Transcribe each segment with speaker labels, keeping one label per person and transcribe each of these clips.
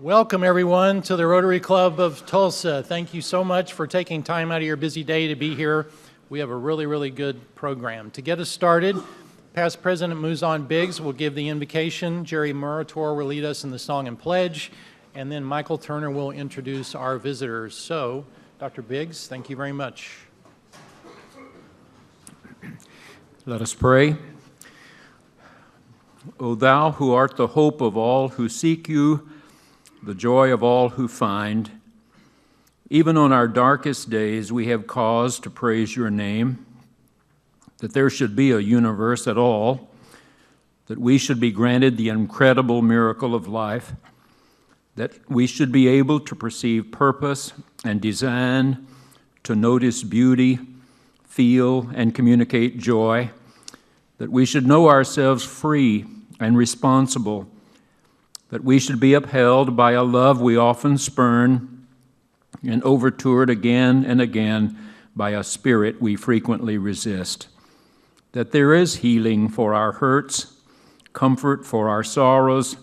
Speaker 1: Welcome, everyone, to the Rotary Club of Tulsa. Thank you so much for taking time out of your busy day to be here. We have a really good program. To get us started, Past President Muzan Biggs will give the invocation. Jerry Murator will lead us in the song and pledge. And then Michael Turner will introduce our visitors. So, Dr. Biggs, thank you very much.
Speaker 2: Let us pray. O thou who art the hope of all who seek you, the joy of all who find, even on our darkest days we have cause to praise your name, that there should be a universe at all, that we should be granted the incredible miracle of life, that we should be able to perceive purpose and design, to notice beauty, feel and communicate joy, that we should know ourselves free and responsible, that we should be upheld by a love we often spurn and overtoured again and again by a spirit we frequently resist, that there is healing for our hurts, comfort for our sorrows,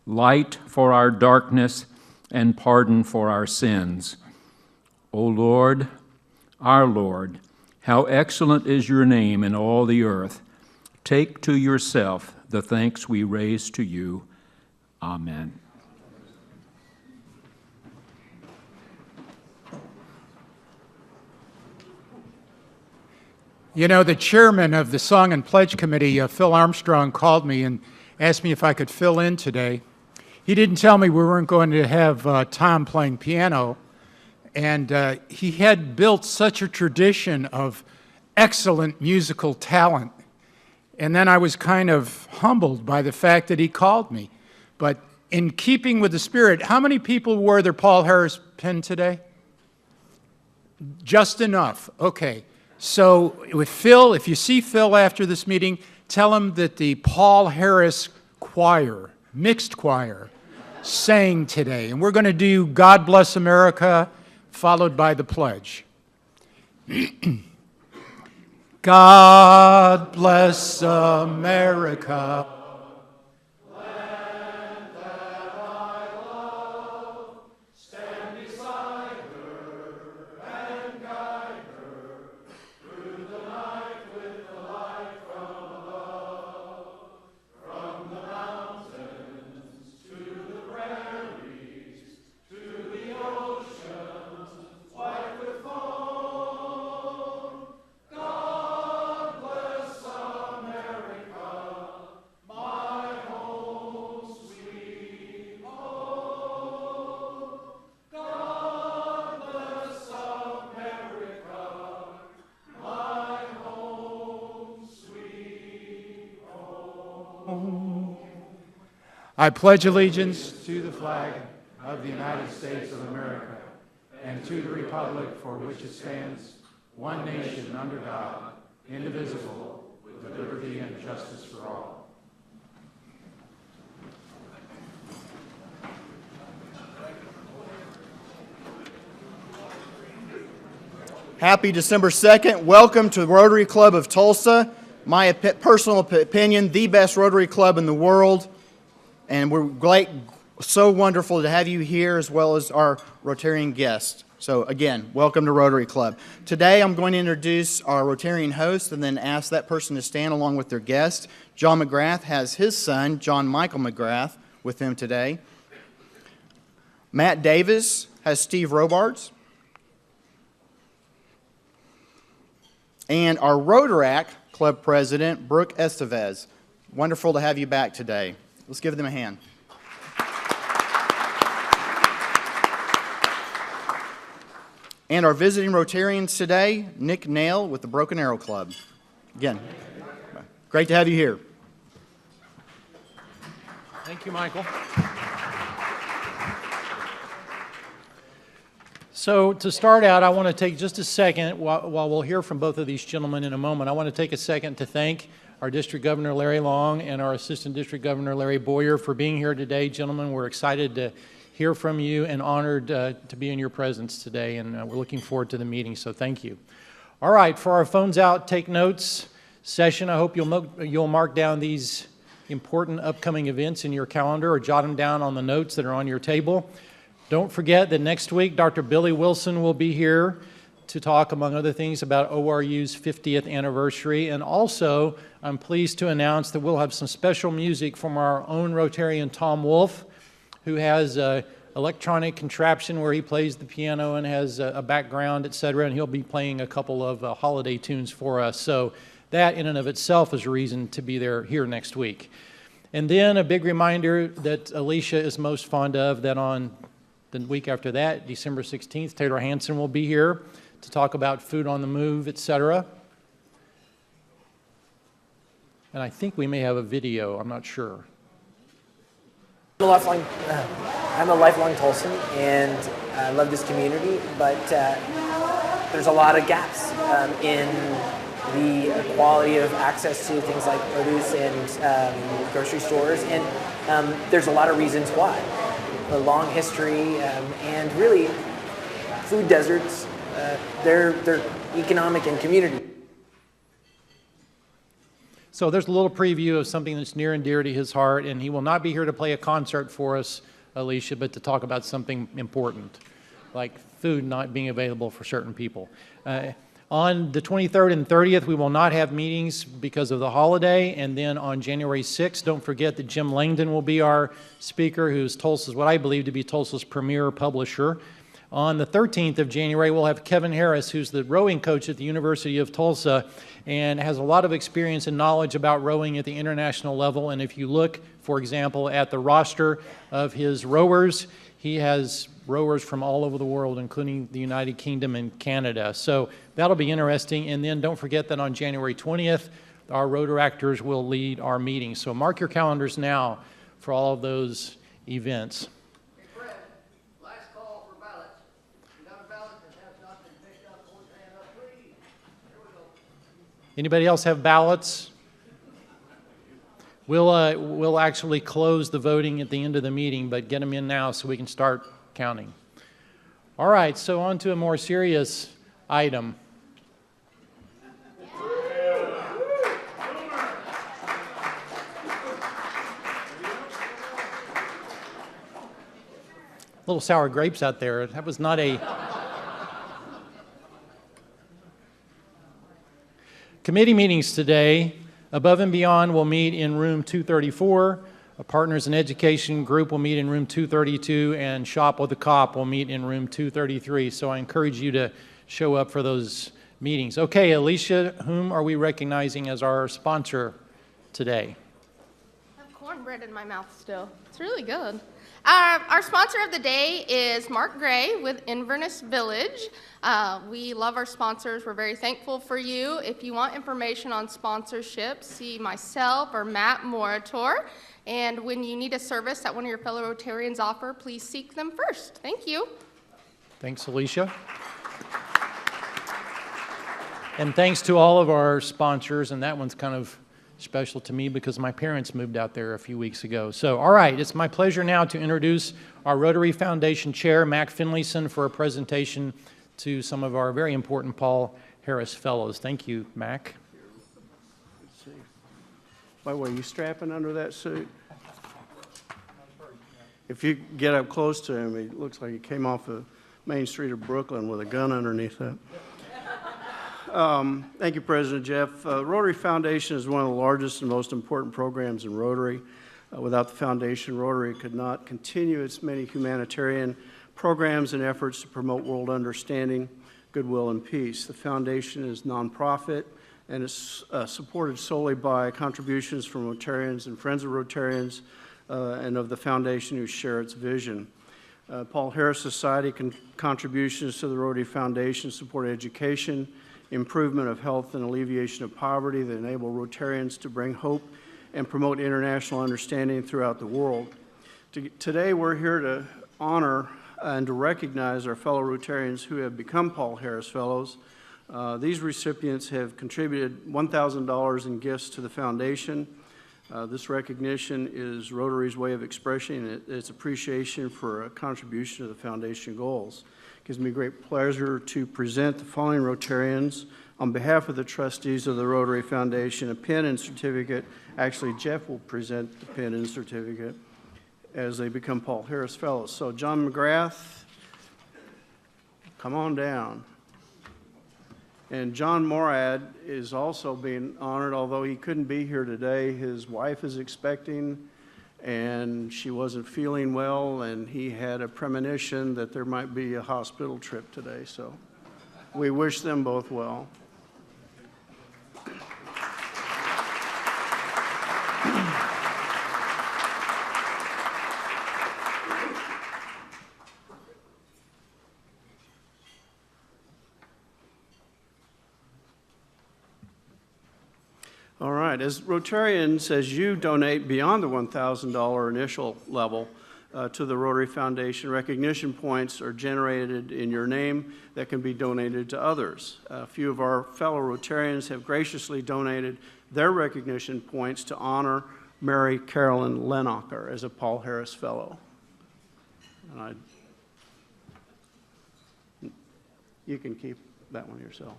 Speaker 2: light for our darkness, and pardon for our sins. O Lord, our Lord, how excellent is your name in all the earth. Take to yourself the thanks we raise to you. Amen.
Speaker 3: You know, the chairman of the Song and Pledge Committee, Phil Armstrong, called me and asked me if I could fill in today. He didn't tell me we weren't going to have Tom playing piano, and he had built such a tradition of excellent musical talent. And then I was kind of humbled by the fact that he called me. But in keeping with the spirit, how many people wore their Paul Harris pin today? Just enough. Okay. So with Phil, if you see Phil after this meeting, tell him that the Paul Harris choir, mixed choir, sang today. And we're going to do God Bless America, followed by the pledge. God bless America. I pledge allegiance to the flag of the United States of America and to the republic for which it stands, one nation under God, indivisible, with liberty and justice for all.
Speaker 4: Happy December 2nd. Welcome to the Rotary Club of Tulsa. My personal opinion, the best Rotary Club in the world. And we're so wonderful to have you here as well as our Rotarian guests. So again, welcome to Rotary Club. Today I'm going to introduce our Rotarian host and then ask that person to stand along with their guest. John McGrath has his son, John Michael McGrath, with him today. Matt Davis has Steve Robards. And our Rotaract Club President, Brooke Estevez. Wonderful to have you back today. Let's give them a hand. And our visiting Rotarians today, Nick Nail with the Broken Arrow Club. Again, great to have you here.
Speaker 1: Thank you, Michael. So to start out, I want to take just a second, while we'll hear from both of these gentlemen in a moment, I want to take a second to thank our District Governor Larry Long and our Assistant District Governor Larry Boyer for being here today. Gentlemen, we're excited to hear from you and honored to be in your presence today, and we're looking forward to the meeting, so thank you. All right, for our phones out, take notes session, I hope you'll mark down these important upcoming events in your calendar or jot them down on the notes that are on your table. Don't forget that next week, Dr. Billy Wilson will be here to talk, among other things, about ORU's 50th anniversary. And also, I'm pleased to announce that we'll have some special music from our own Rotarian, Tom Wolf, who has an electronic contraption where he plays the piano and has a background, etc., and he'll be playing a couple of holiday tunes for us. So that, in and of itself, is a reason to be here next week. And then a big reminder that Alicia is most fond of, that on the week after that, December 16th, Taylor Hanson will be here to talk about food on the move, etc. And I think we may have a video, I'm not sure.
Speaker 5: I'm a lifelong Tulsan, and I love this community, but there's a lot of gaps in the quality of access to things like produce and grocery stores, and there's a lot of reasons why. A long history, and really, food deserts, they're economic and community.
Speaker 1: So there's a little preview of something that's near and dear to his heart, and he will not be here to play a concert for us, Alicia, but to talk about something important, like food not being available for certain people. On the 23rd and 30th, we will not have meetings because of the holiday, and then on January 6th, don't forget that Jim Langdon will be our speaker, who's Tulsa's, what I believe to be Tulsa's premier publisher. On the 13th of January, we'll have Kevin Harris, who's the rowing coach at the University of Tulsa and has a lot of experience and knowledge about rowing at the international level. And if you look, for example, at the roster of his rowers, he has rowers from all over the world, including the United Kingdom and Canada. So that'll be interesting. And then don't forget that on January 20th, our Rotaractors will lead our meeting. So mark your calendars now for all of those events.
Speaker 6: Hey, Fred, last call for ballots. You got a ballot that has not been picked up, hold your hand up, please. Here we go.
Speaker 1: Anybody else have ballots? We'll actually close the voting at the end of the meeting, but get them in now so we can start counting. All right, so on to a more serious item. Little sour grapes out there. That was not a... Committee meetings today. Above and Beyond will meet in room 234. A Partners in Education group will meet in room 232, and Shop with a Cop will meet in room 233. So I encourage you to show up for those meetings. Okay, Alicia, whom are we recognizing as our sponsor today?
Speaker 7: I have cornbread in my mouth still. It's really good. Our sponsor of the day is Mark Gray with Inverness Village. We love our sponsors. We're very thankful for you. If you want information on sponsorship, see myself or Matt Moritor. And when you need a service that one of your fellow Rotarians offer, please seek them first. Thank you.
Speaker 1: Thanks, Alicia. And thanks to all of our sponsors, and that one's kind of special to me because my parents moved out there a few weeks ago. So, all right, it's my pleasure now to introduce our Rotary Foundation Chair, Mac Finlayson, for a presentation to some of our very important Paul Harris Fellows. Thank you, Mac.
Speaker 8: Let's see. By the way, you strapping under that suit? If you get up close to him, he looks like he came off the main street of Brooklyn with a gun underneath that. Thank you, President Jeff. Rotary Foundation is one of the largest and most important programs in Rotary. Without the Foundation, Rotary could not continue its many humanitarian programs and efforts to promote world understanding, goodwill, and peace. The Foundation is nonprofit and is supported solely by contributions from Rotarians and Friends of Rotarians and of the Foundation who share its vision. Paul Harris Society contributions to the Rotary Foundation support education, improvement of health, and alleviation of poverty that enable Rotarians to bring hope and promote international understanding throughout the world. Today, we're here to honor and to recognize our fellow Rotarians who have become Paul Harris Fellows. These recipients have contributed $1,000 in gifts to the Foundation. This recognition is Rotary's way of expressing its appreciation for a contribution to the Foundation goals. It gives me great pleasure to present the following Rotarians On behalf of the trustees of the Rotary Foundation, a pin and certificate, actually Jeff will present the pin and certificate as they become Paul Harris Fellows. So John McGrath, come on down. And John Morad is also being honored, although he couldn't be here today. His wife is expecting, and she wasn't feeling well, and he had a premonition that there might be a hospital trip today. So we wish them both well. All right, as Rotarians, as you donate beyond the $1,000 initial level to the Rotary Foundation, recognition points are generated in your name that can be donated to others. A few of our fellow Rotarians have graciously donated their recognition points to honor Mary Carolyn Lenocker as a Paul Harris Fellow. And you can keep that one yourself.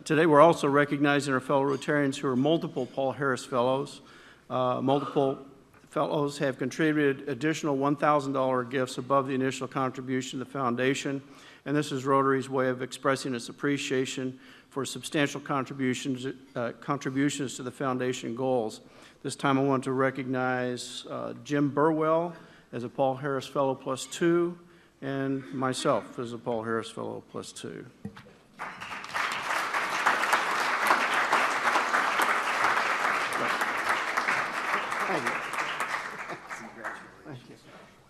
Speaker 8: Today we're also recognizing our fellow Rotarians who are multiple Paul Harris Fellows. Multiple fellows have contributed additional $1,000 gifts above the initial contribution to the foundation, and this is Rotary's way of expressing its appreciation for substantial contributions to the foundation goals. This time I want to recognize Jim Burwell as a Paul Harris Fellow +2, and myself as a Paul Harris Fellow +2.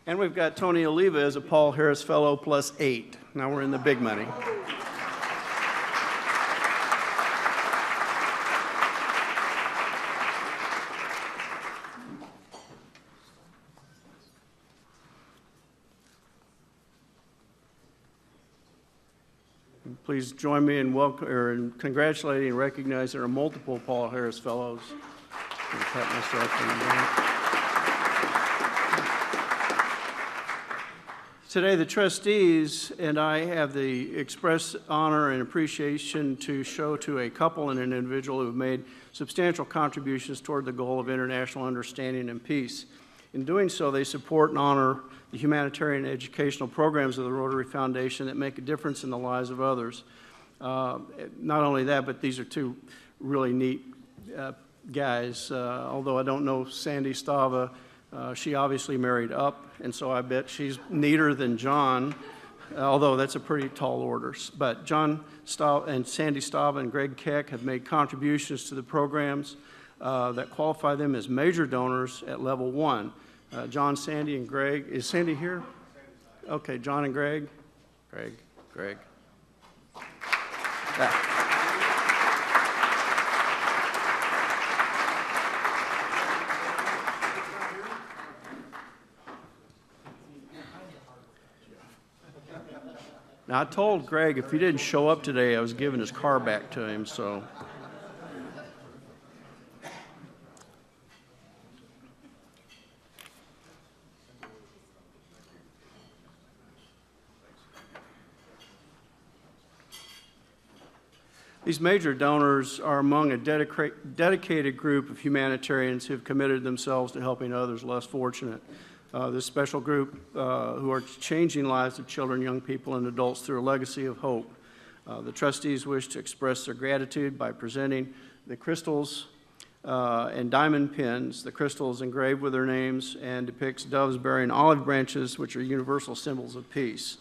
Speaker 8: And we've got Tony Oliva as a Paul Harris Fellow +8. Now we're in the big money. Please join me in in congratulating and recognizing our multiple Paul Harris Fellows. I'm gonna pat myself on the back. Today, the trustees and I have the express honor and appreciation to show to a couple and an individual who have made substantial contributions toward the goal of international understanding and peace. In doing so, they support and honor the humanitarian and educational programs of the Rotary Foundation that make a difference in the lives of others. Not only that, but these are two really neat guys. Although I don't know Sandy Stava, she obviously married up, and so I bet she's neater than John, although that's a pretty tall order. But John Stava and Sandy Stava and Greg Keck have made contributions to the programs that qualify them as major donors at level 1. John, Sandy, and Greg. Is Sandy here? Okay, John and Greg. Greg. Now, I told Greg if he didn't show up today, I was giving his car back to him, so. These major donors are among a dedicated group of humanitarians who have committed themselves to helping others less fortunate. This special group who are changing lives of children, young people, and adults through a legacy of hope. The trustees wish to express their gratitude by presenting the crystals and diamond pins. The crystals engraved with their names and depicts doves bearing olive branches, which are universal symbols of peace.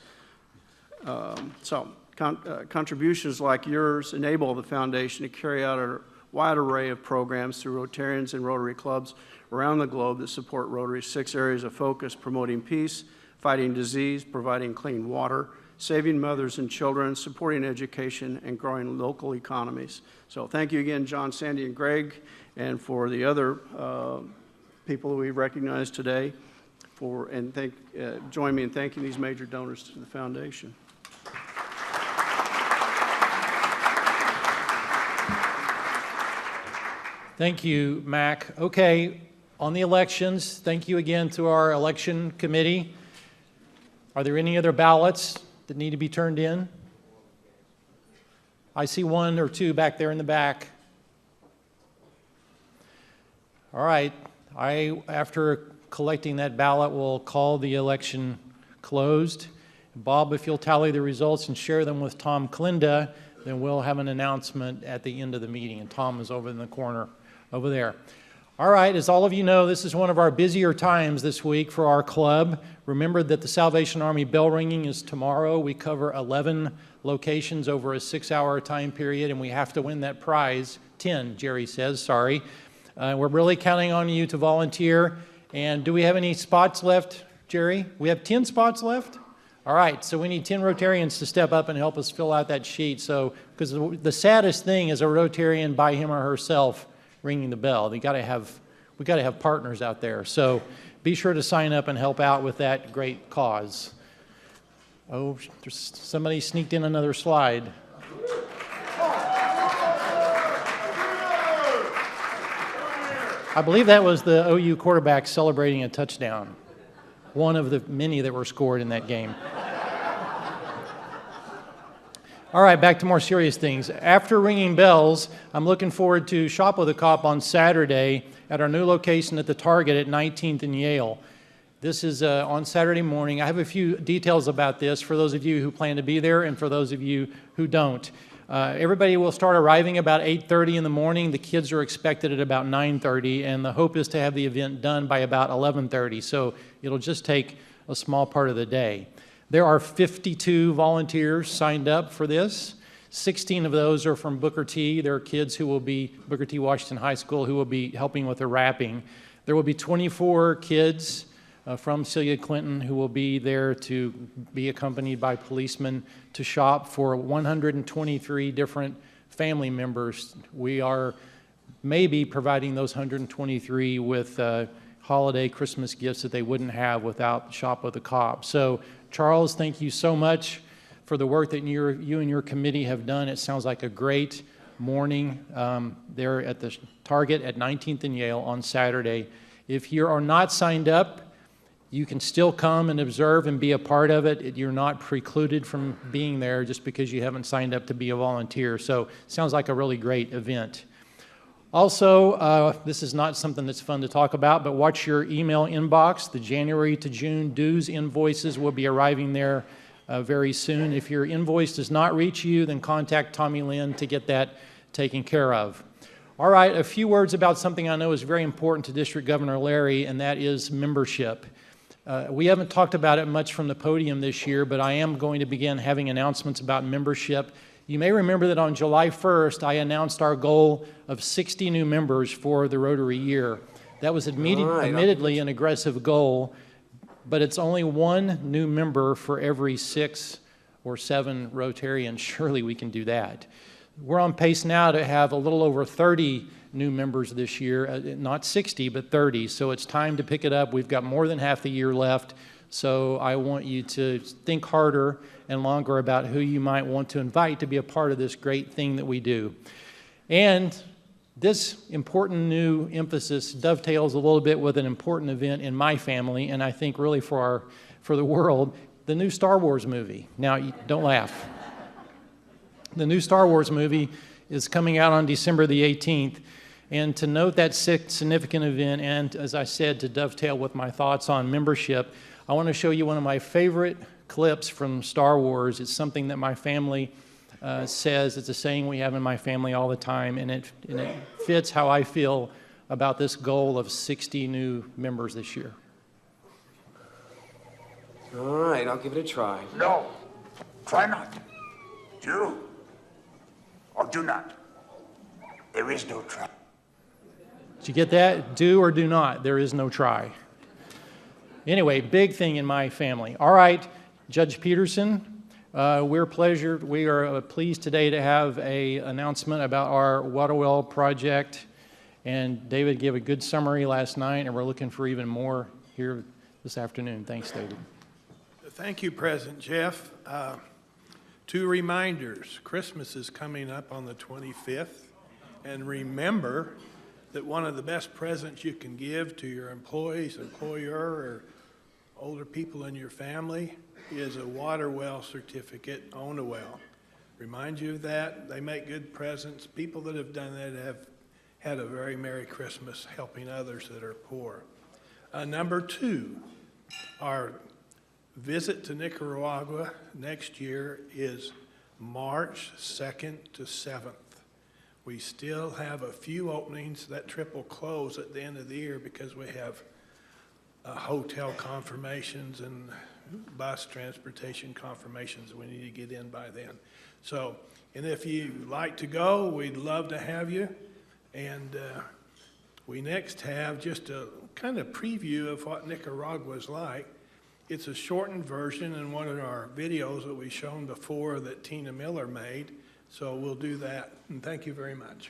Speaker 8: Contributions like yours enable the foundation to carry out a wide array of programs through Rotarians and Rotary clubs around the globe that support Rotary's 6 areas of focus: promoting peace, fighting disease, providing clean water, saving mothers and children, supporting education, and growing local economies. So thank you again, John, Sandy, and Greg, and for the other people who we recognize today. Join me in thanking these major donors to the foundation.
Speaker 1: Thank you, Mac. Okay, on the elections, thank you again to our election committee. Are there any other ballots that need to be turned in? I see one or two back there in the back. All right. After collecting that ballot, will call the election closed. Bob, if you'll tally the results and share them with Tom Klinda, then we'll have an announcement at the end of the meeting. And Tom is over in the corner over there. All right, as all of you know, this is one of our busier times this week for our club. Remember that the Salvation Army bell ringing is tomorrow. We cover 11 locations over a 6-hour time period, and we have to win that prize. 10, Jerry says, sorry. We're really counting on you to volunteer. And do we have any spots left, Jerry? We have 10 spots left? All right, so we need 10 Rotarians to step up and help us fill out that sheet. So, because the saddest thing is a Rotarian by him or herself ringing the bell. We got to have partners out there. So be sure to sign up and help out with that great cause. Oh, somebody sneaked in another slide. I believe that was the OU quarterback celebrating a touchdown. One of the many that were scored in that game. All right, back to more serious things. After ringing bells, I'm looking forward to Shop with a Cop on Saturday at our new location at the Target at 19th and Yale. This is on Saturday morning. I have a few details about this for those of you who plan to be there and for those of you who don't. Everybody will start arriving about 8:30 in the morning. The kids are expected at about 9:30, and the hope is to have the event done by about 11:30. So it'll just take a small part of the day. There are 52 volunteers signed up for this. 16 of those are from Booker T. There are kids who will be, Booker T. Washington High School, who will be helping with the wrapping. There will be 24 kids from Celia Clinton who will be there to be accompanied by policemen to shop for 123 different family members. We are maybe providing those 123 with holiday Christmas gifts that they wouldn't have without Shop with a Cop. So Charles, thank you so much for the work that you and your committee have done. It sounds like a great morning there at the Target at 19th and Yale on Saturday. If you are not signed up, you can still come and observe and be a part of it. You're not precluded from being there just because you haven't signed up to be a volunteer. So it sounds like a really great event. Also, this is not something that's fun to talk about, but watch your email inbox. The January to June dues invoices will be arriving there very soon. If your invoice does not reach you, then contact Tommy Lynn to get that taken care of. All right, a few words about something I know is very important to District Governor Larry, and that is membership. We haven't talked about it much from the podium this year, but I am going to begin having announcements about membership. You may remember that on July 1st, I announced our goal of 60 new members for the Rotary year. That was admittedly an aggressive goal, but it's only one new member for every 6 or 7 Rotarians. Surely we can do that. We're on pace now to have a little over 30 new members this year, not 60, but 30. So it's time to pick it up. We've got more than half the year left. So I want you to think harder and longer about who you might want to invite to be a part of this great thing that we do. And this important new emphasis dovetails a little bit with an important event in my family, and I think really for the world, the new Star Wars movie. Now, don't laugh. The new Star Wars movie is coming out on December the 18th. And to note that significant event, and as I said, to dovetail with my thoughts on membership, I want to show you one of my favorite clips from Star Wars. It's something that my family says. It's a saying we have in my family all the time, and it fits how I feel about this goal of 60 new members this year.
Speaker 9: All right, I'll give it a try.
Speaker 10: No, try not. Do or do not. There is no try.
Speaker 1: Did you get that? Do or do not. There is no try. Anyway, big thing in my family. All right, Judge Peterson, we are pleased today to have an announcement about our water well project. And David gave a good summary last night, and we're looking for even more here this afternoon. Thanks, David.
Speaker 11: Thank you, President Jeff. 2 reminders. Christmas is coming up on the 25th. And remember that one of the best presents you can give to your employees, employer, or older people in your family is a water well certificate, own a well. remind you of that. They make good presents. People that have done that have had a very Merry Christmas helping others that are poor. Number 2, our visit to Nicaragua next year is March 2nd to 7th. We still have a few openings. That trip will close at the end of the year because we have hotel confirmations and bus transportation confirmations we need to get in by then. So, and if you'd like to go, we'd love to have you. And we next have just a kind of preview of what Nicaragua is like. It's a shortened version in one of our videos that we've shown before that Tina Miller made. So we'll do that. And thank you very much.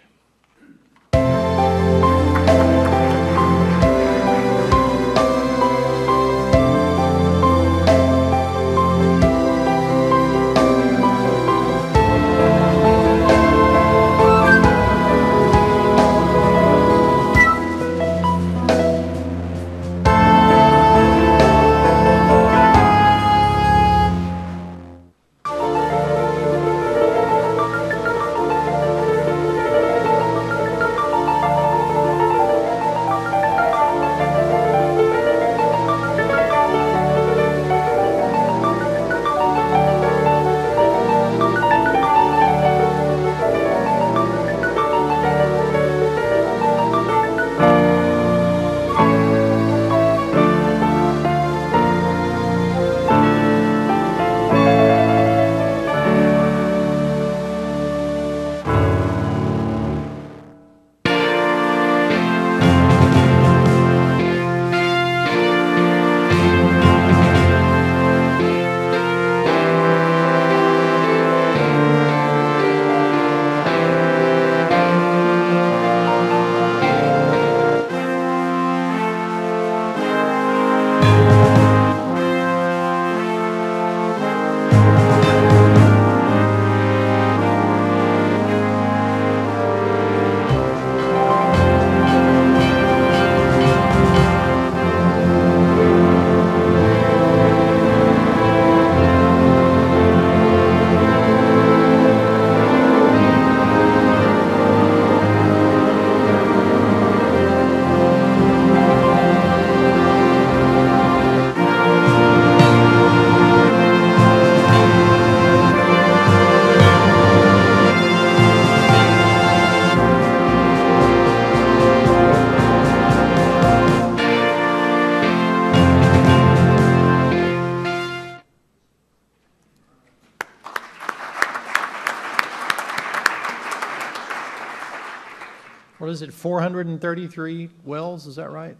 Speaker 1: What is it, 433 wells, is that right?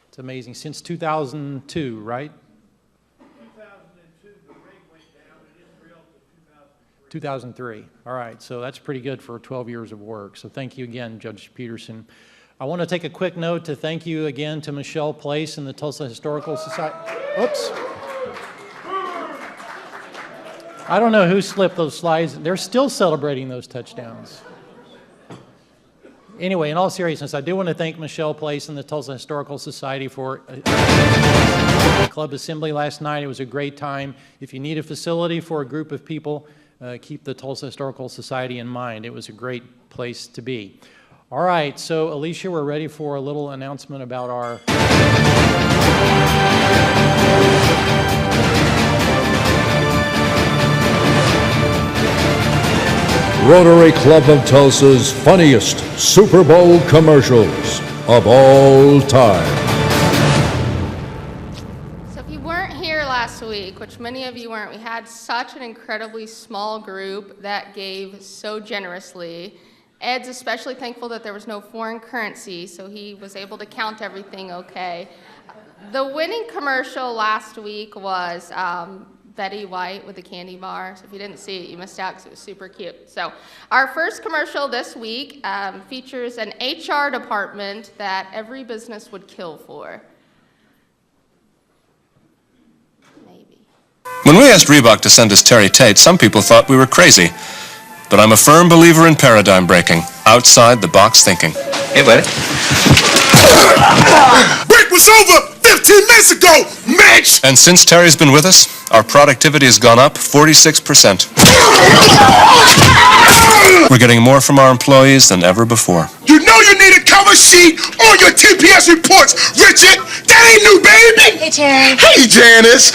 Speaker 1: It's amazing, since 2002, right?
Speaker 11: 2002, the rate went down in Israel to
Speaker 1: 2003, all right, so that's pretty good for 12 years of work. So thank you again, Judge Peterson. I want to take a quick note to thank you again to Michelle Place and the Tulsa Historical Society. Oops. I don't know who slipped those slides. They're still celebrating those touchdowns. Anyway, in all seriousness, I do want to thank Michelle Place and the Tulsa Historical Society for club assembly last night. It was a great time. If you need a facility for a group of people, keep the Tulsa Historical Society in mind. It was a great place to be. All right, so Alicia, we're ready for a little announcement about our...
Speaker 12: Rotary Club of Tulsa's funniest Super Bowl commercials of all time.
Speaker 7: So if you weren't here last week, which many of you weren't, we had such an incredibly small group that gave so generously. Ed's especially thankful that there was no foreign currency, so he was able to count everything okay. The winning commercial last week was Betty White with the candy bar. So if you didn't see it, you missed out because it was super cute. So our first commercial this week features an HR department that every business would kill for. Maybe.
Speaker 13: When we asked Reebok to send us Terry Tate, some people thought we were crazy. But I'm a firm believer in paradigm breaking, outside the box thinking.
Speaker 9: Hey, buddy.
Speaker 10: Break was over 15 minutes ago, Mitch!
Speaker 13: And since Terry's been with us, Our productivity has gone up 46%. We're getting more from our employees than ever before.
Speaker 10: You know you need a cover sheet on your TPS reports, Richard. That ain't new, baby.
Speaker 14: Hey, Terry.
Speaker 10: Hey, Janice.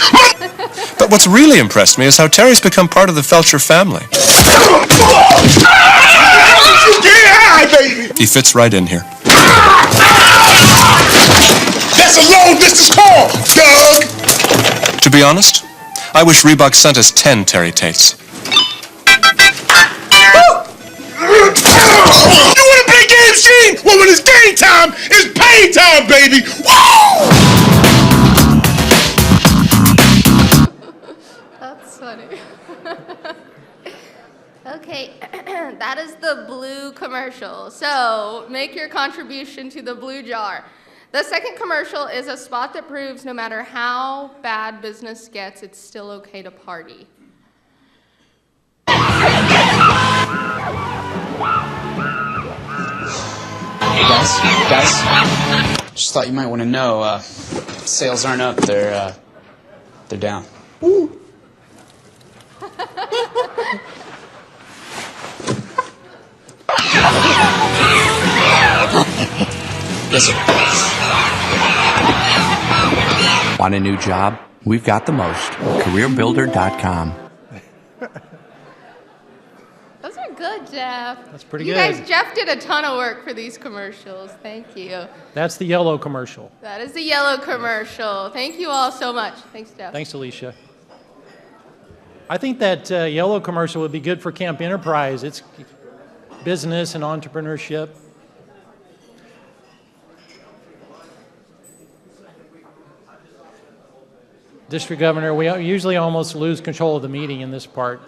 Speaker 13: But what's really impressed me is how Terry's become part of the Felcher family.
Speaker 10: Get high, baby.
Speaker 13: He fits right in here.
Speaker 10: That's a long distance call, Doug.
Speaker 13: To be honest, I wish Reebok sent us 10 Terry Tates.
Speaker 10: You want to play games, Gene? Well, when it's game time, it's pain time, baby. Woo!
Speaker 7: That's funny. Okay, that is the blue commercial. So make your contribution to the blue jar. The second commercial is a spot that proves no matter how bad business gets, it's still okay to party.
Speaker 15: Hey guys, just thought you might want to know, sales aren't up, they're down.
Speaker 10: Ooh.
Speaker 15: Yes, sir.
Speaker 16: Want a new job? We've got the most. CareerBuilder.com.
Speaker 7: Those are good, Jeff.
Speaker 1: That's pretty
Speaker 7: you
Speaker 1: good.
Speaker 7: Guys, Jeff did a ton of work for these commercials. Thank you.
Speaker 1: That's the yellow commercial.
Speaker 7: That is the yellow commercial. Thank you all so much. Thanks, Jeff.
Speaker 1: Thanks, Alicia. I think that yellow commercial would be good for Camp Enterprise. It's business and entrepreneurship. District Governor, we usually almost lose control of the meeting in this part.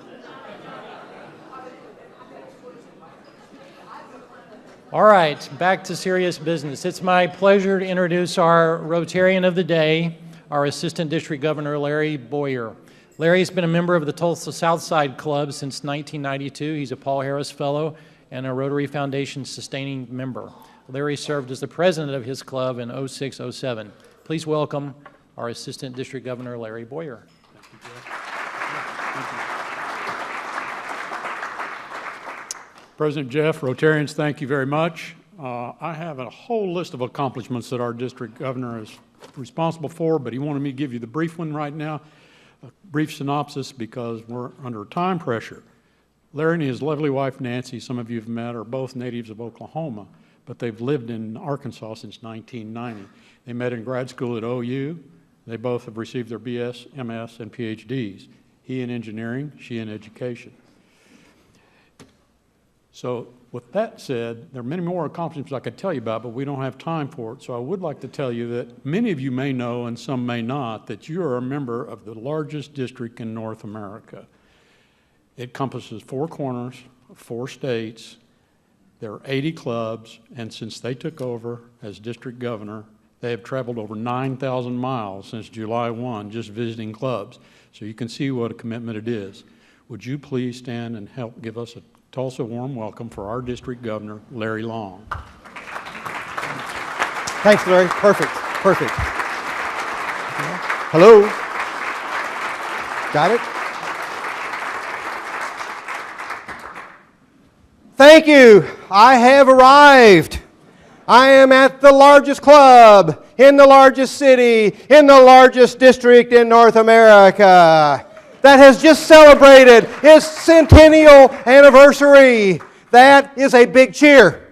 Speaker 1: All right, back to serious business. It's my pleasure to introduce our Rotarian of the Day, our Assistant District Governor, Larry Boyer. Larry's been a member of the Tulsa Southside Club since 1992. He's a Paul Harris Fellow and a Rotary Foundation Sustaining Member. Larry served as the president of his club in 06-07. Please welcome our Assistant District Governor, Larry Boyer.
Speaker 17: President Jeff, Rotarians, thank you very much. I have a whole list of accomplishments that our district governor is responsible for, but he wanted me to give you the brief one right now, a brief synopsis because we're under time pressure. Larry and his lovely wife Nancy, some of you have met, are both natives of Oklahoma, but they've lived in Arkansas since 1990. They met in grad school at OU. They both have received their BS, MS, and PhDs. He in engineering, she in education. So with that said, there are many more accomplishments I could tell you about, but we don't have time for it. So I would like to tell you that many of you may know, and some may not, that you are a member of the largest district in North America. It encompasses 4 corners, 4 states. There are 80 clubs, and since they took over as district governor, they have traveled over 9,000 miles since July 1 just visiting clubs. So you can see what a commitment it is. Would you please stand and help give us a Tulsa warm welcome for our district governor, Larry Long.
Speaker 18: Thanks, Larry. Perfect. Perfect. Hello? Got it? Thank you. I have arrived. I am at the largest club in the largest city in the largest district in North America that has just celebrated its centennial anniversary. That is a big cheer.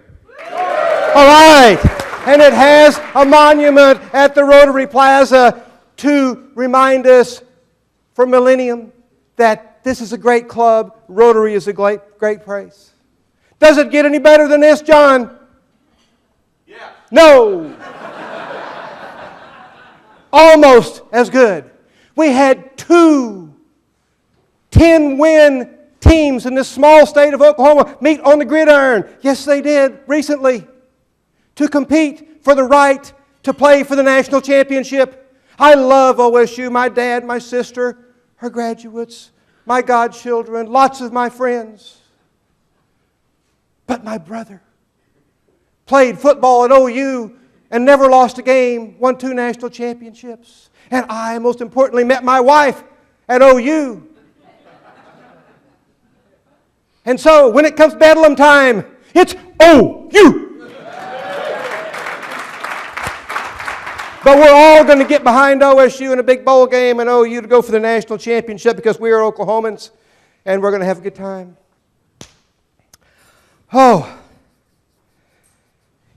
Speaker 18: All right. And it has a monument at the Rotary Plaza to remind us for millennium that this is a great club. Rotary is a great place. Does it get any better than this, John? Yeah. No. Almost as good. We had 2 10-win teams in this small state of Oklahoma meet on the gridiron. Yes, they did recently to compete for the right to play for the national championship. I love OSU. My dad, my sister, her graduates, my godchildren, lots of my friends. But my brother played football at OU and never lost a game, won 2 national championships. And I, most importantly, met my wife at OU. And so when it comes Bedlam time, it's OU. But we're all going to get behind OSU in a big bowl game and OU to go for the national championship because we are Oklahomans and we're going to have a good time. Oh,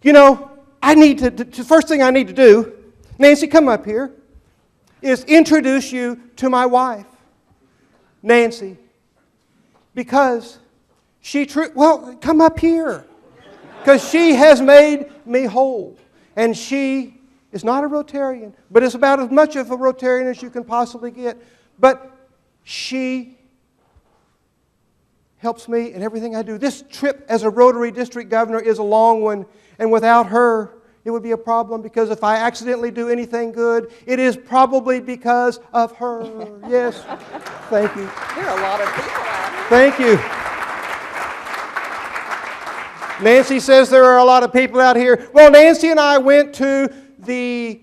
Speaker 18: you know, the first thing I need to do, Nancy, come up here, is introduce you to my wife, Nancy, because come up here, because she has made me whole, and she is not a Rotarian, but is about as much of a Rotarian as you can possibly get, but she helps me in everything I do. This trip as a Rotary District Governor is a long one, and without her, it would be a problem because if I accidentally do anything good, it is probably because of her. Yes. Thank you.
Speaker 14: There are a lot of people out.
Speaker 18: Thank you. Nancy says there are a lot of people out here. Well, Nancy and I went to the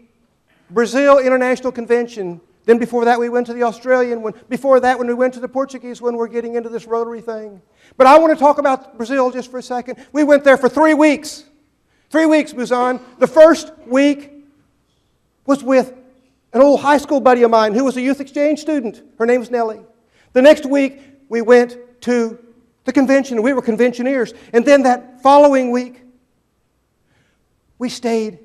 Speaker 18: Brazil International Convention. Then before that, we went to the Australian one. Before that, when we went to the Portuguese one, we're getting into this Rotary thing. But I want to talk about Brazil just for a second. We went there for 3 weeks. 3 weeks, Buzan. The first week was with an old high school buddy of mine who was a youth exchange student. Her name was Nellie. The next week, we went to the convention. We were conventioneers. And then that following week, we stayed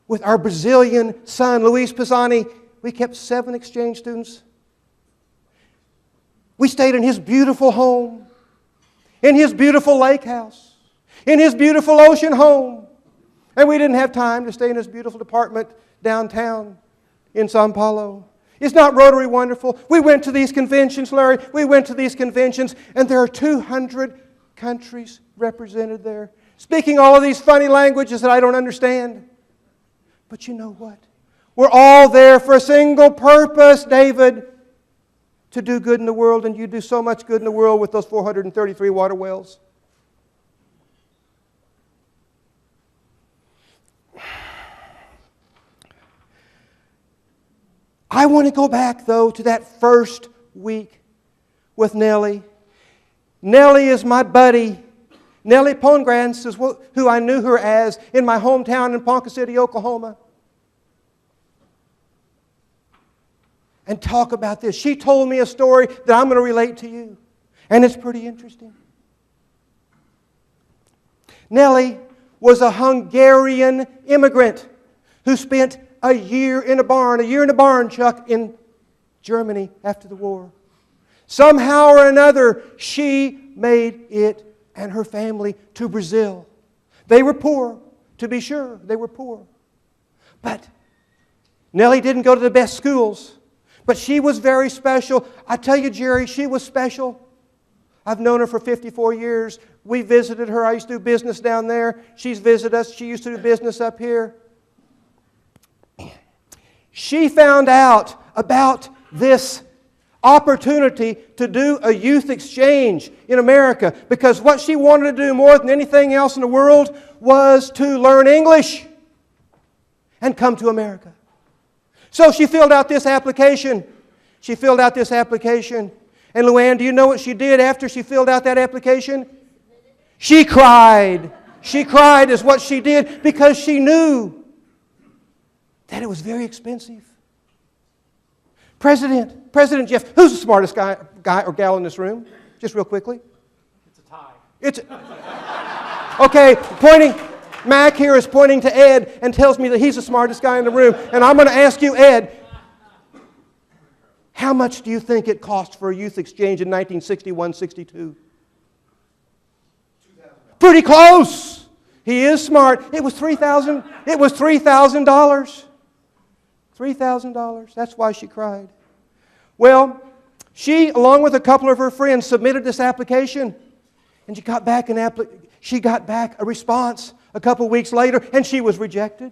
Speaker 18: with our Brazilian son, Luis Pisani. We kept 7 exchange students. We stayed in his beautiful home, in his beautiful lake house, in his beautiful ocean home. And we didn't have time to stay in his beautiful apartment downtown in São Paulo. Is not Rotary wonderful? We went to these conventions, Larry. We went to these conventions, and there are 200 countries represented there, speaking all of these funny languages that I don't understand. But you know what? We're all there for a single purpose, David, to do good in the world, and you do so much good in the world with those 433 water wells. I want to go back, though, to that first week with Nellie. Nellie is my buddy. Nellie Pongrans is who I knew her as in my hometown in Ponca City, Oklahoma. And talk about this. She told me a story that I'm going to relate to you. And it's pretty interesting. Nellie was a Hungarian immigrant who spent a year in a barn, Chuck, in Germany after the war. Somehow or another, she made it and her family to Brazil. They were poor, to be sure. They were poor. But Nellie didn't go to the best schools. But she was very special. I tell you, Jerry, she was special. I've known her for 54 years. We visited her. I used to do business down there. She's visited us. She used to do business up here. She found out about this opportunity to do a youth exchange in America because what she wanted to do more than anything else in the world was to learn English and come to America. So she filled out this application. And Luann, do you know what she did after she filled out that application? She cried. She cried is what she did because she knew that it was very expensive. President Jeff, who's the smartest guy or gal in this room? Just real quickly. It's a tie. Okay, Mac here is pointing to Ed and tells me that he's the smartest guy in the room. And I'm going to ask you, Ed, how much do you think it cost for a youth exchange in 1961-62? Pretty close. He is smart. It was $3,000. It was $3,000. $3,000. That's why she cried. Well, she, along with a couple of her friends, submitted this application, and she got back a response a couple weeks later, and she was rejected.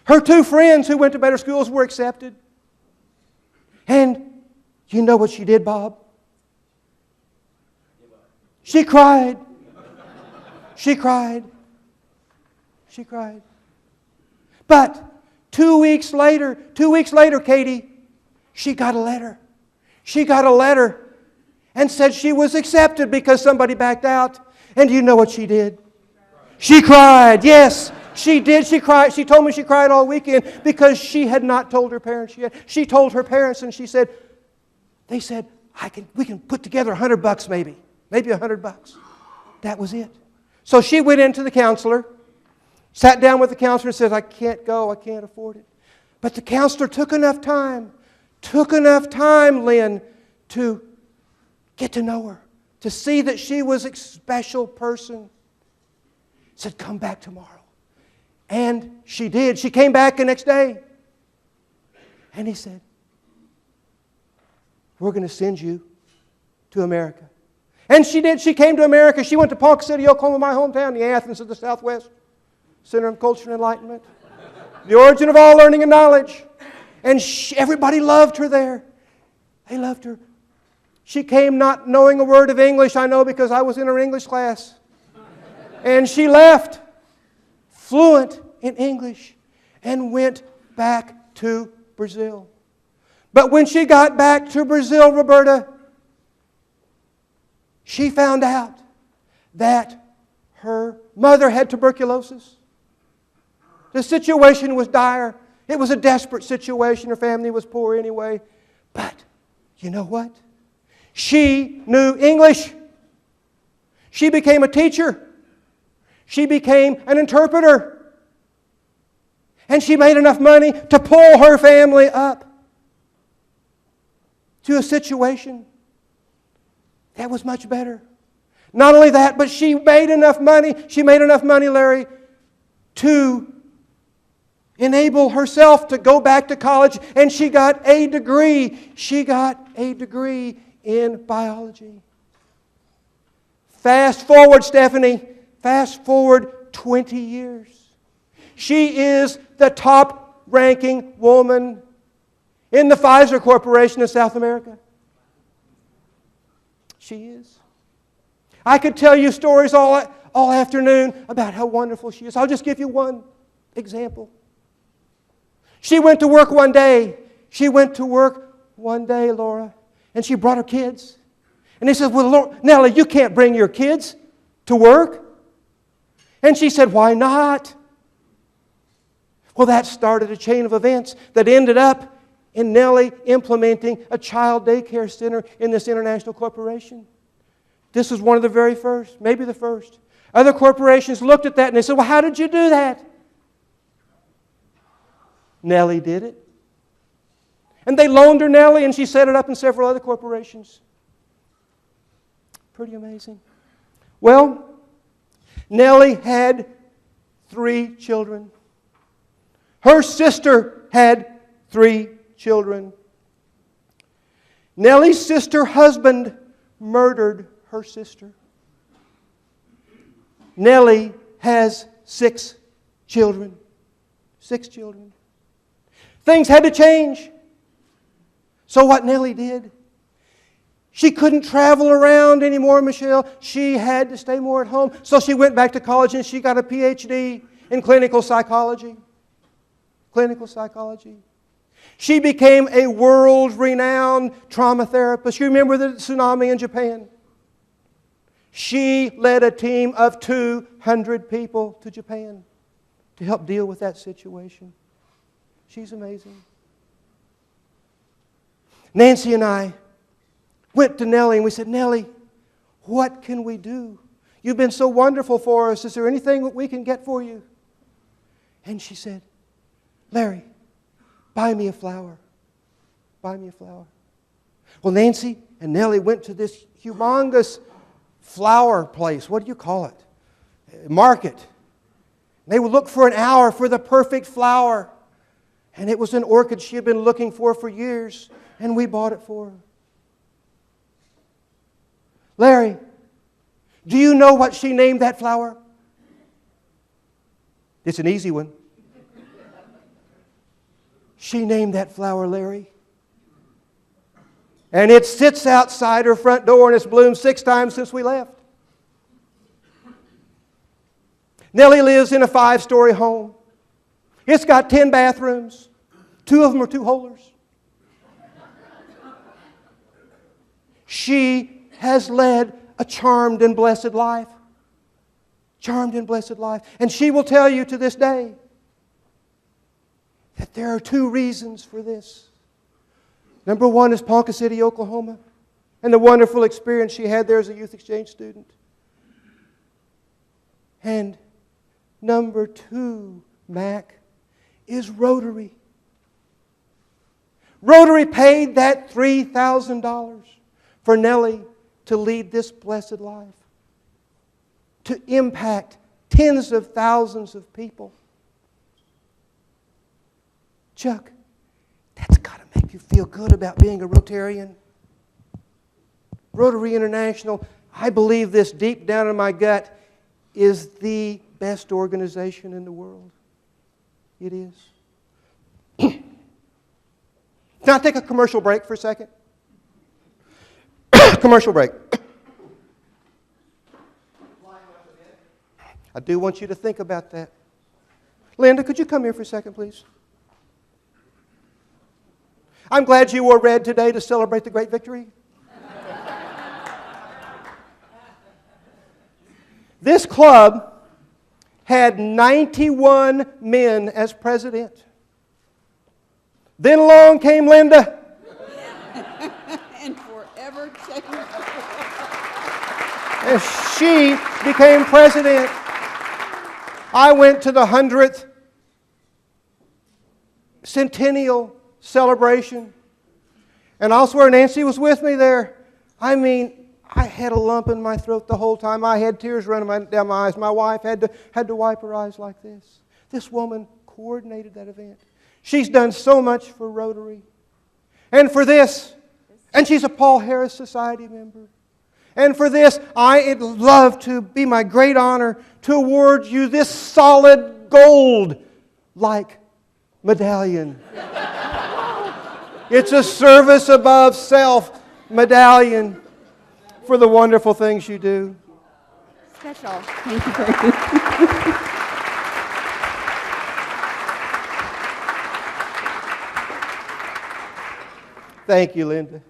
Speaker 18: Her 2 friends who went to better schools were accepted. And you know what she did, Bob? She cried. She cried. She cried. But 2 weeks later, Katie, she got a letter She got a letter and said she was accepted because somebody backed out. And do you know what she did? She cried. Yes, she did. She cried. She told me she cried all weekend because she had not told her parents yet. She told her parents and she said, they said, we can put together $100 maybe $100. That was it. So she went into the counselor, sat down with the counselor and said, I can't go, I can't afford it. But the counselor took enough time, Lynn, to get to know her, to see that she was a special person. Said, come back tomorrow. And she did. She came back the next day. And he said, we're going to send you to America. And she did. She came to America. She went to Ponca City, Oklahoma, my hometown, the Athens of the Southwest, Center of Culture and Enlightenment, the origin of all learning and knowledge. And everybody loved her there. They loved her. She came not knowing a word of English, I know, because I was in her English class. And she left fluent in English and went back to Brazil. But when she got back to Brazil, Roberta, she found out that her mother had tuberculosis. The situation was dire. It was a desperate situation. Her family was poor anyway. But you know what? She knew English. She became a teacher. She became an interpreter. And she made enough money to pull her family up to a situation that was much better. Not only that, but she made enough money, Larry, to enable herself to go back to college, and she got a degree. She got a degree in biology. Fast forward, Stephanie, fast forward 20 years. She is the top-ranking woman in the Pfizer Corporation in South America. She is. I could tell you stories all afternoon about how wonderful she is. I'll just give you one example. She went to work one day. Laura, and she brought her kids. And they said, well, Nellie, you can't bring your kids to work. And she said, why not? Well, that started a chain of events that ended up in Nellie implementing a child daycare center in this international corporation. This was one of the very first, maybe the first. Other corporations looked at that and they said, well, how did you do that? Nellie did it. And they loaned her Nellie and she set it up in several other corporations. Pretty amazing. Well, Nellie had 3 children. Her sister had 3 children. Nellie's sister husband murdered her sister. Nellie has 6 children. 6 children. Things had to change. So what Nellie did, she couldn't travel around anymore, Michelle. She had to stay more at home. So she went back to college and she got a PhD in clinical psychology. Clinical psychology. She became a world-renowned trauma therapist. You remember the tsunami in Japan? She led a team of 200 people to Japan to help deal with that situation. She's amazing. Nancy and I went to Nellie and we said, Nellie, what can we do? You've been so wonderful for us. Is there anything that we can get for you? And she said, Larry, buy me a flower. Buy me a flower. Well, Nancy and Nellie went to this humongous flower place. What do you call it? Market. They would look for an hour for the perfect flower. And it was an orchid she had been looking for years. And we bought it for her. Larry, do you know what she named that flower? It's an easy one. She named that flower Larry. And it sits outside her front door and it's bloomed 6 times since we left. Nellie lives in a 5-story home. It's got 10 bathrooms. 2 of them are 2-holers. She has led a charmed and blessed life. Charmed and blessed life. And she will tell you to this day that there are two reasons for this. Number one is Ponca City, Oklahoma, and the wonderful experience she had there as a youth exchange student. And number two, Mac, is Rotary. Rotary paid that $3,000 for Nellie to lead this blessed life, to impact tens of thousands of people. Chuck, that's got to make you feel good about being a Rotarian. Rotary International, I believe this deep down in my gut, is the best organization in the world. It is. Can I take a commercial break for a second? Commercial break. I do want you to think about that. Linda, could you come here for a second, please? I'm glad you wore red today to celebrate the great victory. This club had 91 men as president. Then along came Linda.
Speaker 14: And forever changed.
Speaker 18: And she became president. I went to the 100th centennial celebration. And I'll swear Nancy was with me there. I mean, I had a lump in my throat the whole time. I had tears running down my eyes. My wife had to wipe her eyes like this. This woman coordinated that event. She's done so much for Rotary. And for this, and she's a Paul Harris Society member. And for this, I'd love to be my great honor to award you this solid gold-like medallion. It's a service above self medallion for the wonderful things you do.
Speaker 14: Special. Thank you very much.
Speaker 18: Thank you, Linda.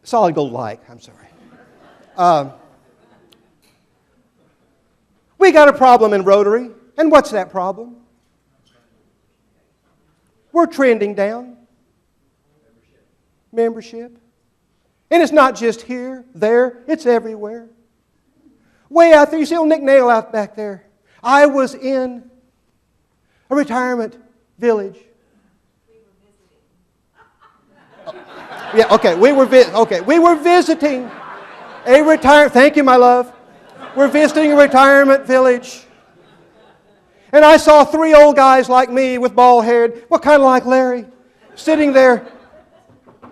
Speaker 18: Solid gold like, I'm sorry. We got a problem in Rotary. And what's that problem? We're trending down. Membership. And it's not just here, there, it's everywhere. Way out there, you see old Nick Nail out back there. I was in a retirement village. Yeah, okay, we were visiting a retirement, thank you, my love. We're visiting a retirement village. And I saw three old guys like me with bald hair, well, kind of like Larry, sitting there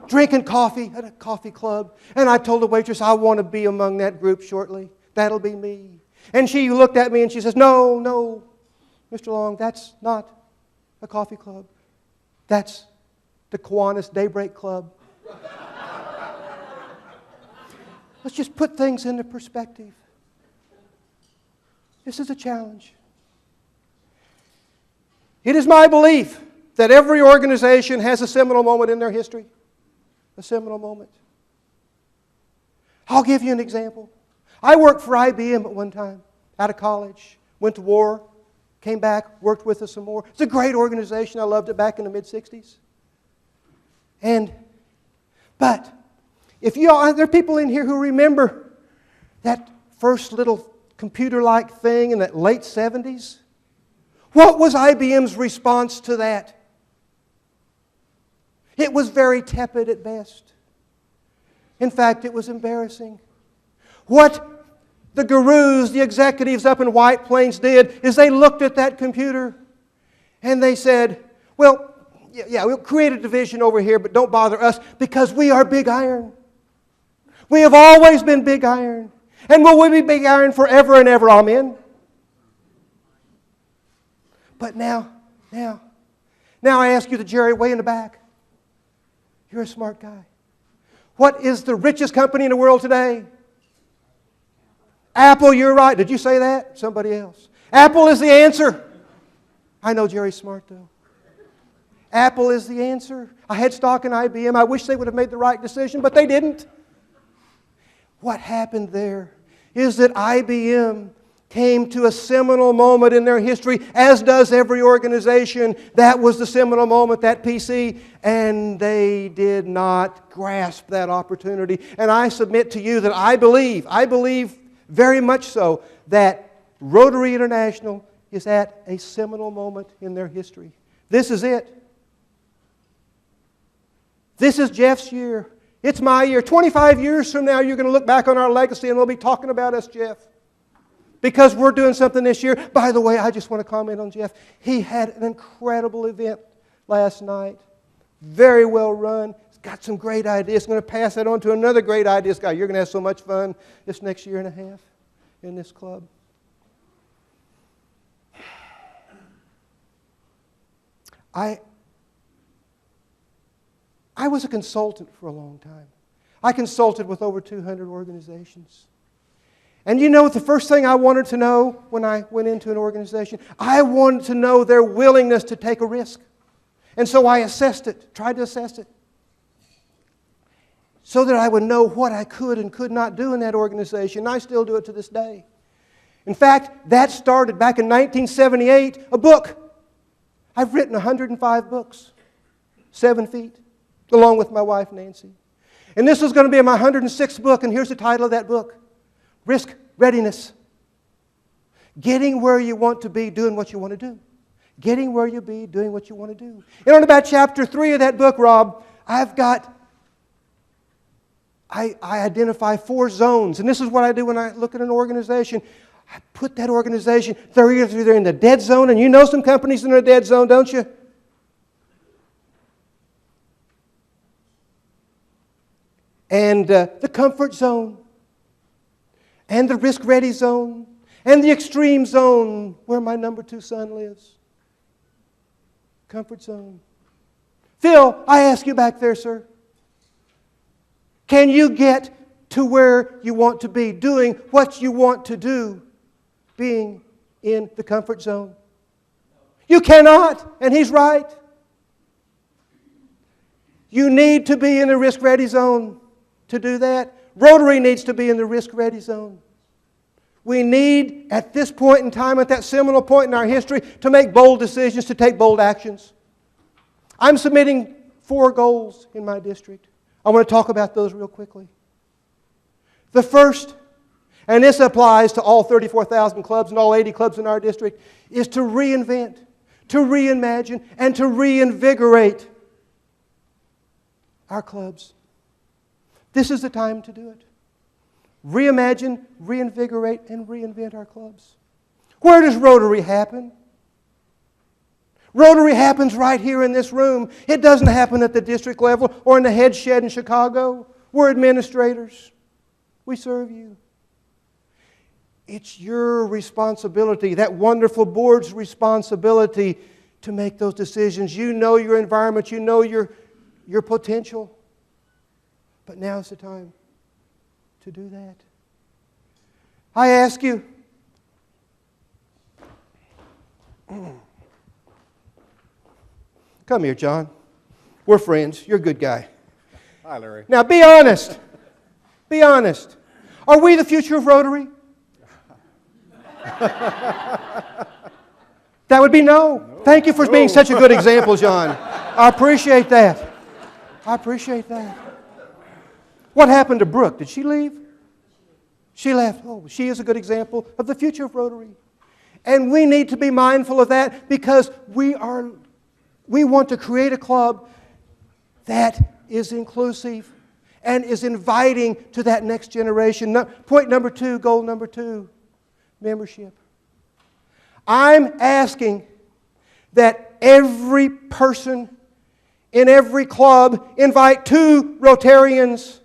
Speaker 18: drinking coffee at a coffee club. And I told the waitress, I want to be among that group shortly. That'll be me. And she looked at me and she says, no, Mr. Long, that's not a coffee club. That's the Kiwanis Daybreak Club. Let's just put things into perspective. This is a challenge. It is my belief that every organization has a seminal moment in their history. A seminal moment. I'll give you an example. I worked for IBM at one time, out of college, went to war, came back, worked with us some more. It's a great organization. I loved it back in the mid-'60s. But if you all, there are people in here who remember that first little computer-like thing in that late 70s. What was IBM's response to that? It was very tepid at best. In fact, it was embarrassing. What the gurus, the executives up in White Plains did is they looked at that computer and they said, well, yeah, we'll create a division over here, but don't bother us because we are Big Iron. We have always been Big Iron. And will we be Big Iron forever and ever? Amen. But now I ask you, the Jerry way in the back. You're a smart guy. What is the richest company in the world today? Apple, you're right. Did you say that? Somebody else. Apple is the answer. I know Jerry's smart, though. Apple is the answer. I had stock in IBM. I wish they would have made the right decision, but they didn't. What happened there is that IBM came to a seminal moment in their history, as does every organization. That was the seminal moment, that PC, and they did not grasp that opportunity. And I submit to you that I believe very much so, that Rotary International is at a seminal moment in their history. This is it. This is Jeff's year. It's my year. 25 years from now, you're going to look back on our legacy and we'll be talking about us, Jeff. Because we're doing something this year. By the way, I just want to comment on Jeff. He had an incredible event last night. Very well run. He's got some great ideas. He's going to pass that on to another great ideas guy. You're going to have so much fun this next year and a half in this club. I was a consultant for a long time. I consulted with over 200 organizations. And you know what the first thing I wanted to know when I went into an organization? I wanted to know their willingness to take a risk. And so I assessed it, tried to assess it, so that I would know what I could and could not do in that organization. I still do it to this day. In fact, that started back in 1978, a book. I've written 105 books, 7 feet, along with my wife, Nancy. And this was going to be my 106th book, and here's the title of that book: Risk Readiness. Getting where you want to be, doing what you want to do. Getting where you be, doing what you want to do. And on about chapter 3 of that book, Rob, I identify 4 zones. And this is what I do when I look at an organization. I put that organization, they're either in the dead zone, and you know some companies in the dead zone, don't you? And the comfort zone, and the risk-ready zone, and the extreme zone where my number 2 son lives. Comfort zone. Phil, I ask you back there, sir. Can you get to where you want to be, doing what you want to do, being in the comfort zone? You cannot, and he's right. You need to be in the risk-ready zone to do that. Rotary needs to be in the risk-ready zone. We need, at this point in time, at that seminal point in our history, to make bold decisions, to take bold actions. I'm submitting 4 goals in my district. I want to talk about those real quickly. The first, and this applies to all 34,000 clubs and all 80 clubs in our district, is to reinvent, to reimagine, and to reinvigorate our clubs. This is the time to do it. Reimagine, reinvigorate, and reinvent our clubs. Where does Rotary happen? Rotary happens right here in this room. It doesn't happen at the district level or in the head shed in Chicago. We're administrators. We serve you. It's your responsibility, that wonderful board's responsibility, to make those decisions. You know your environment. You know your potential. But now's the time to do that. I ask you, come here, John. We're friends. You're a good guy.
Speaker 19: Hi, Larry.
Speaker 18: Now, be honest. Be honest. Are we the future of Rotary? That would be no. Thank you for being such a good example, John. I appreciate that. I appreciate that. What happened to Brooke? Did she leave? She left. Oh, she is a good example of the future of Rotary. And we need to be mindful of that, because we want to create a club that is inclusive and is inviting to that next generation. Point number 2, goal number 2, membership. I'm asking that every person in every club invite 2 Rotarians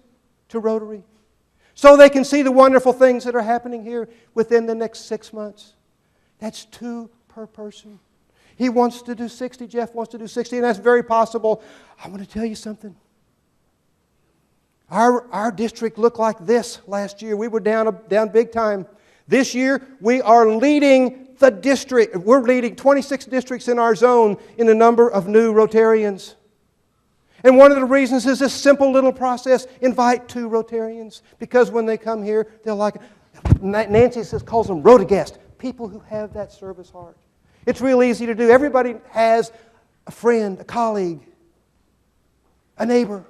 Speaker 18: to Rotary, so they can see the wonderful things that are happening here within the next 6 months. That's 2 per person. He wants to do 60, Jeff wants to do 60, and that's very possible. I want to tell you something. Our district looked like this last year. We were down big time. This year, we are leading the district. We're leading 26 districts in our zone in the number of new Rotarians. And one of the reasons is this simple little process: invite 2 Rotarians, because when they come here, they'll like it. Nancy calls them Rotaguests, people who have that service heart. It's real easy to do. Everybody has a friend, a colleague, a neighbor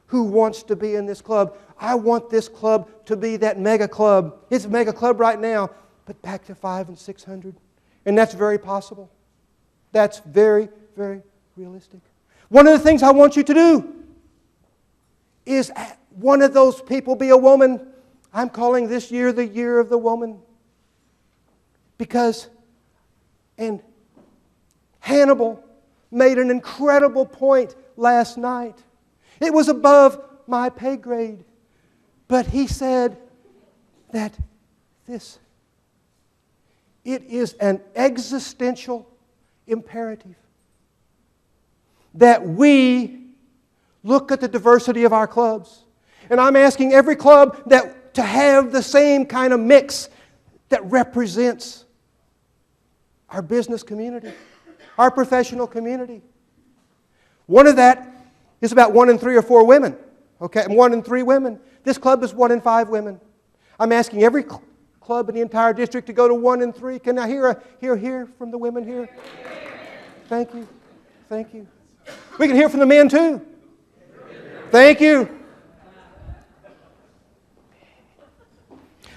Speaker 18: who wants to be in this club. I want this club to be that mega club. It's a mega club right now, but back to 500 and 600. And that's very possible. That's very, very realistic. One of the things I want you to do is one of those people be a woman. I'm calling this year the year of the woman. Because, and Hannibal made an incredible point last night. It was above my pay grade. But he said that it is an existential imperative that we look at the diversity of our clubs. And I'm asking every club to have the same kind of mix that represents our business community, our professional community. One of that is about 1 in 3 or 4 women. Okay, 1 in 3 women. This club is 1 in 5 women. I'm asking every club in the entire district to go to 1 in 3. Can I hear from the women here? Thank you. Thank you. We can hear from the men too. Thank you.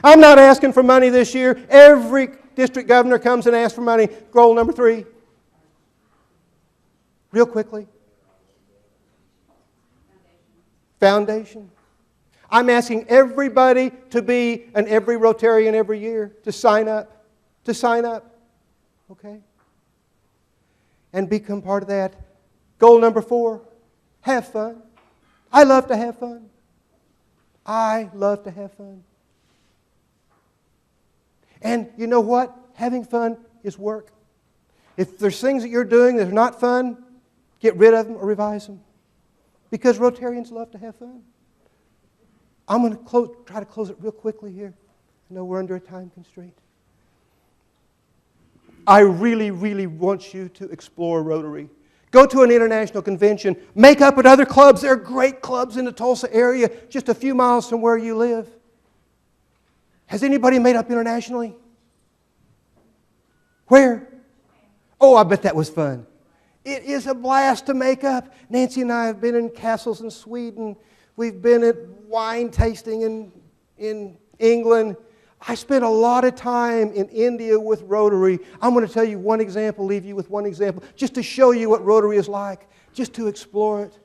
Speaker 18: I'm not asking for money this year. Every district governor comes and asks for money. Goal number 3. Real quickly. Foundation. I'm asking everybody to be an every Rotarian every year, to sign up. To sign up. Okay? And become part of that. Goal number 4, have fun. I love to have fun. I love to have fun. And you know what? Having fun is work. If there's things that you're doing that are not fun, get rid of them or revise them. Because Rotarians love to have fun. I'm going to try to close it real quickly here. I know we're under a time constraint. I really, really want you to explore Rotary. Go to an international convention. Make up at other clubs. There are great clubs in the Tulsa area, just a few miles from where you live. Has anybody made up internationally? Where? Oh, I bet that was fun. It is a blast to make up. Nancy and I have been in castles in Sweden. We've been at wine tasting in England. I spent a lot of time in India with Rotary. I'm going to tell you one example, leave you with one example, just to show you what Rotary is like, just to explore it.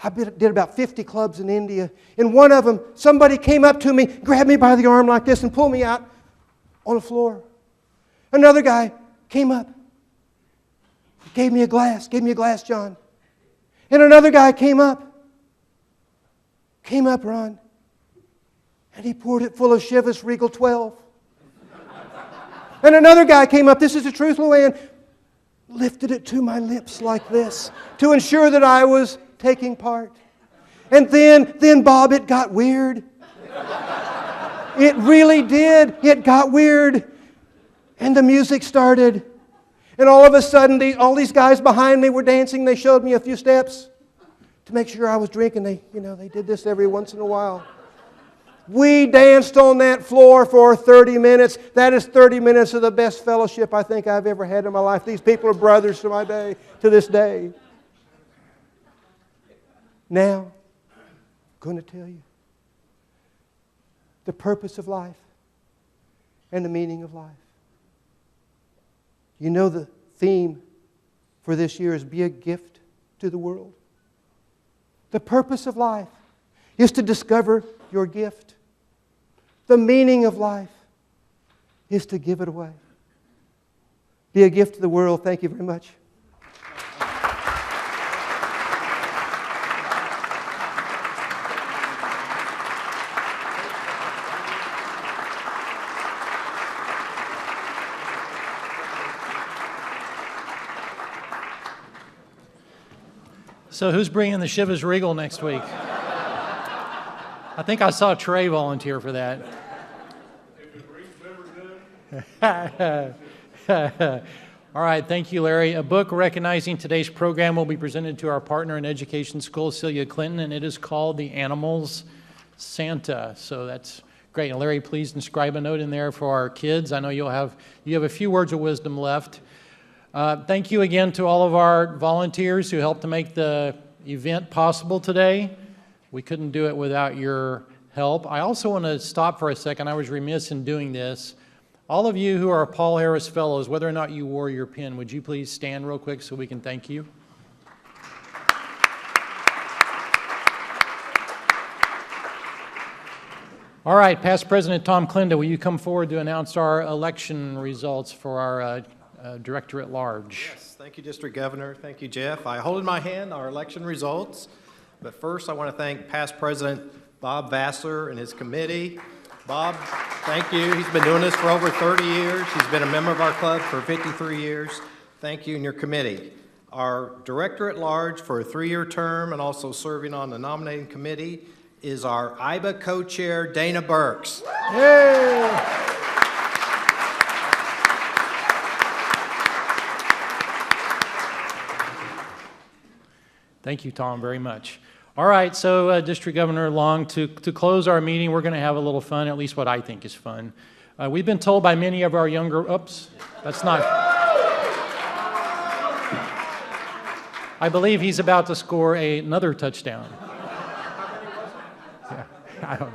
Speaker 18: I did about 50 clubs in India. In one of them, somebody came up to me, grabbed me by the arm like this, and pulled me out on the floor. Another guy came up, gave me a glass, John. And another guy came up, Ron, and he poured it full of Chivas Regal 12. And another guy came up, this is the truth, Luann, lifted it to my lips like this to ensure that I was taking part. And then Bob, it got weird. It really did. It got weird. And the music started. And all of a sudden, all these guys behind me were dancing. They showed me a few steps to make sure I was drinking. They did this every once in a while. We danced on that floor for 30 minutes. That is 30 minutes of the best fellowship I think I've ever had in my life. These people are brothers to this day. Now, I'm going to tell you the purpose of life and the meaning of life. You know the theme for this year is be a gift to the world. The purpose of life is to discover your gift. The meaning of life is to give it away. Be a gift to the world. Thank you very much.
Speaker 1: So who's bringing the Chivas Regal next week? I think I saw Trey volunteer for that. All right, thank you, Larry. A book recognizing today's program will be presented to our partner in Education School, Celia Clinton, and it is called The Animals Santa. So that's great. And Larry, please inscribe a note in there for our kids. I know you have a few words of wisdom left. Thank you again to all of our volunteers who helped to make the event possible today. We couldn't do it without your help. I also want to stop for a second. I was remiss in doing this. All of you who are Paul Harris Fellows, whether or not you wore your pin, would you please stand real quick so we can thank you? All right, past President Tom Klenda, will you come forward to announce our election results for our Director at Large?
Speaker 19: Yes, thank you, District Governor. Thank you, Jeff. I hold in my hand our election results, but first I want to thank past President Bob Vassar and his committee. Bob, thank you. He's been doing this for over 30 years. He's been a member of our club for 53 years. Thank you and your committee. Our Director at Large for a 3-year term and also serving on the nominating committee is our IBA co-chair, Dana Burks.
Speaker 1: Yay! Thank you, Tom, very much. All right, so District Governor Long, to close our meeting, we're going to have a little fun, at least what I think is fun. We've been told by many of our younger, that's not. I believe he's about to score another touchdown. Yeah, I don't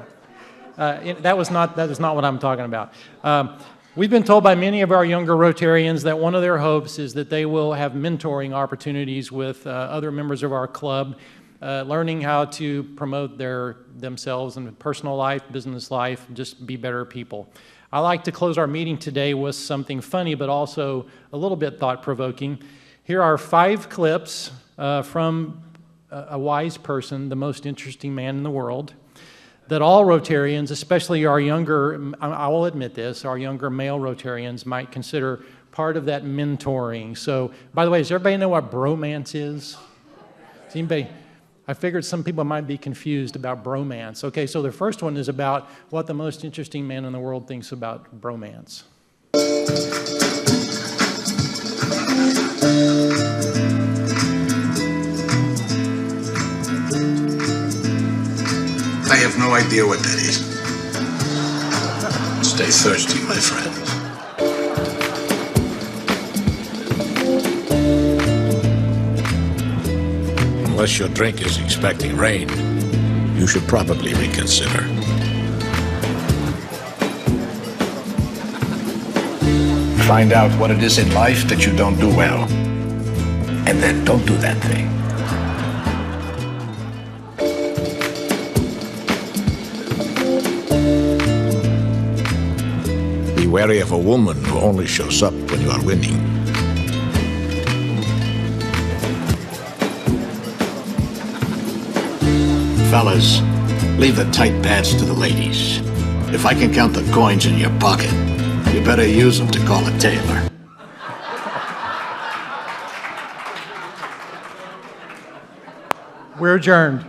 Speaker 1: know. That is not what I'm talking about. We've been told by many of our younger Rotarians that one of their hopes is that they will have mentoring opportunities with other members of our club, learning how to promote themselves in personal life, business life, just be better people. I like to close our meeting today with something funny, but also a little bit thought-provoking. Here are 5 clips from a wise person, the most interesting man in the world, that all Rotarians, especially our younger, I will admit this, our younger male Rotarians might consider part of that mentoring. So, by the way, does everybody know what bromance is? Does anybody? I figured some people might be confused about bromance. Okay, so the first one is about what the most interesting man in the world thinks about bromance.
Speaker 20: I have no idea what that is. Stay thirsty, my friend. Unless your drink is expecting rain, you should probably reconsider. Find out what it is in life that you don't do well, and then don't do that thing. Be wary of a woman who only shows up when you are winning. Fellas, leave the tight pants to the ladies. If I can count the coins in your pocket, you better use them to call a tailor.
Speaker 1: We're adjourned.